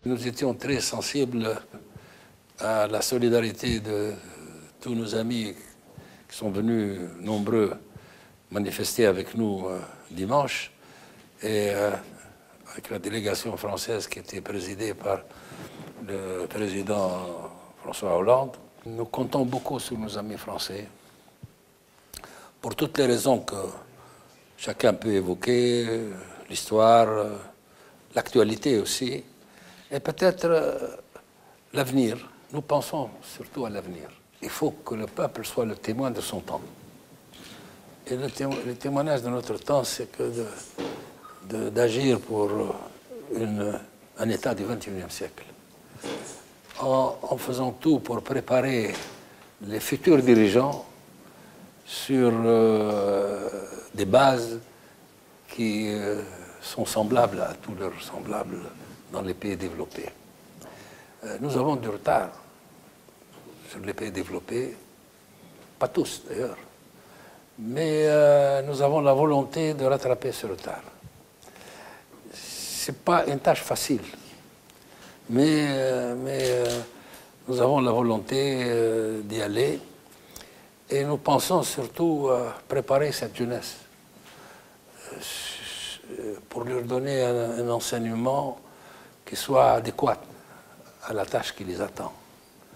Nous étions très sensibles à la solidarité de tous nos amis qui sont venus nombreux manifester avec nous dimanche, et avec la délégation française qui était présidée par le président François Hollande. Nous comptons beaucoup sur nos amis français, pour toutes les raisons que chacun peut évoquer, l'histoire, l'actualité aussi, et peut-être l'avenir. Nous pensons surtout à l'avenir. Il faut que le peuple soit le témoin de son temps. Et le témoignage de notre temps, c'est que d'agir pour un État du XXIe siècle, en faisant tout pour préparer les futurs dirigeants sur des bases qui sont semblables à tous leurs semblables dans les pays développés. Nous avons du retard sur les pays développés, pas tous d'ailleurs, mais nous avons la volonté de rattraper ce retard. Ce n'est pas une tâche facile, mais nous avons la volonté d'y aller, et nous pensons surtout à préparer cette jeunesse pour leur donner un enseignement qui soit adéquat à la tâche qui les attend.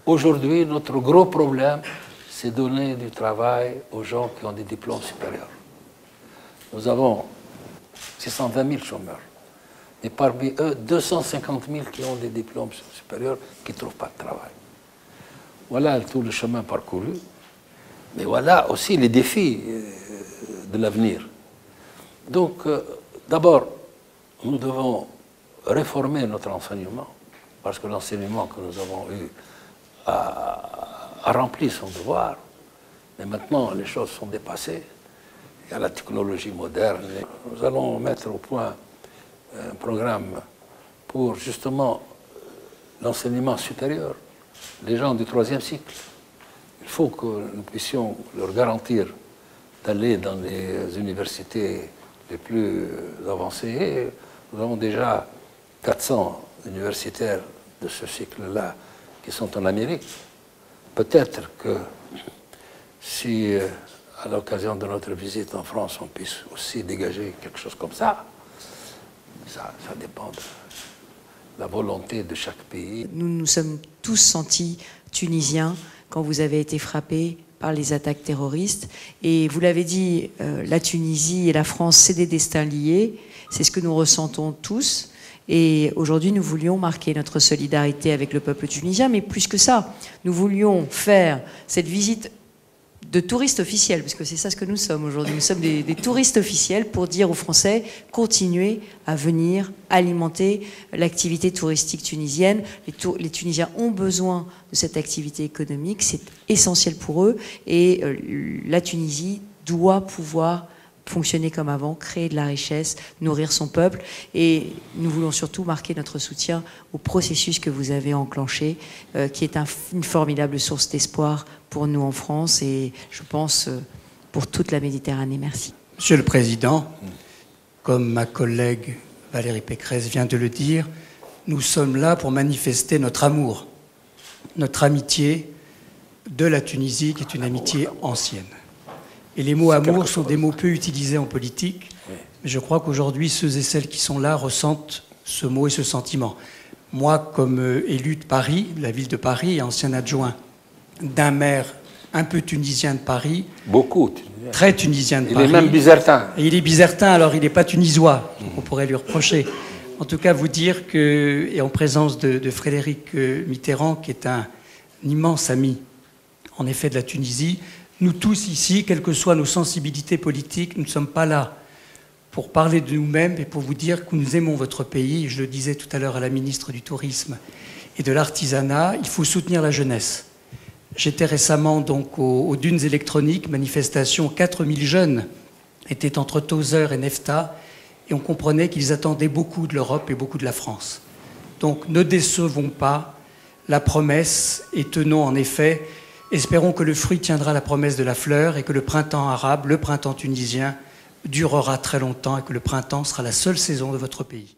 Aujourd'hui, notre gros problème, c'est donner du travail aux gens qui ont des diplômes supérieurs. Nous avons 620 000 chômeurs, et parmi eux, 250 000 qui ont des diplômes supérieurs qui ne trouvent pas de travail. Voilà tout le chemin parcouru, mais voilà aussi les défis de l'avenir. Donc, d'abord, nous devons réformer notre enseignement, parce que l'enseignement que nous avons eu a rempli son devoir, mais maintenant les choses sont dépassées. Il y a la technologie moderne. Nous allons mettre au point un programme pour justement l'enseignement supérieur, les gens du 3e cycle. Il faut que nous puissions leur garantir d'aller dans les universités les plus avancées. Nous avons déjà 400 universitaires de ce cycle-là qui sont en Amérique. Peut-être que si, à l'occasion de notre visite en France, on puisse aussi dégager quelque chose comme ça, ça dépend de la volonté de chaque pays. Nous nous sommes tous sentis tunisiens quand vous avez été frappés par les attaques terroristes. Et vous l'avez dit, la Tunisie et la France, c'est des destins liés. C'est ce que nous ressentons tous. Et aujourd'hui, nous voulions marquer notre solidarité avec le peuple tunisien, mais plus que ça, nous voulions faire cette visite de touristes officiels, parce que c'est ça ce que nous sommes aujourd'hui. Nous sommes des touristes officiels pour dire aux Français, continuez à venir alimenter l'activité touristique tunisienne. Les Tunisiens ont besoin de cette activité économique, c'est essentiel pour eux, et la Tunisie doit pouvoir fonctionner comme avant, créer de la richesse, nourrir son peuple. Et nous voulons surtout marquer notre soutien au processus que vous avez enclenché, qui est une formidable source d'espoir pour nous en France et je pense pour toute la Méditerranée. Merci. Monsieur le Président, comme ma collègue Valérie Pécresse vient de le dire, nous sommes là pour manifester notre amour, notre amitié de la Tunisie, qui est une amitié ancienne. Et les mots amour sont des mots peu utilisés en politique, mais je crois qu'aujourd'hui, ceux et celles qui sont là ressentent ce mot et ce sentiment. Moi, comme élu de Paris, de la ville de Paris, et ancien adjoint d'un maire un peu tunisien de Paris, beaucoup tunisien. Très tunisien de Paris. Il est même bizertin. Et il est bizertin, alors il n'est pas tunisois, donc on pourrait lui reprocher. En tout cas, vous dire que, et en présence de Frédéric Mitterrand, qui est un immense ami, en effet, de la Tunisie, nous tous ici, quelles que soient nos sensibilités politiques, nous ne sommes pas là pour parler de nous-mêmes et pour vous dire que nous aimons votre pays. Je le disais tout à l'heure à la ministre du Tourisme et de l'Artisanat, il faut soutenir la jeunesse. J'étais récemment donc aux Dunes électroniques, manifestation, 4000 jeunes étaient entre Tozeur et Nefta, et on comprenait qu'ils attendaient beaucoup de l'Europe et beaucoup de la France. Donc ne décevons pas la promesse et tenons en effet, espérons que le fruit tiendra la promesse de la fleur et que le printemps arabe, le printemps tunisien, durera très longtemps et que le printemps sera la seule saison de votre pays.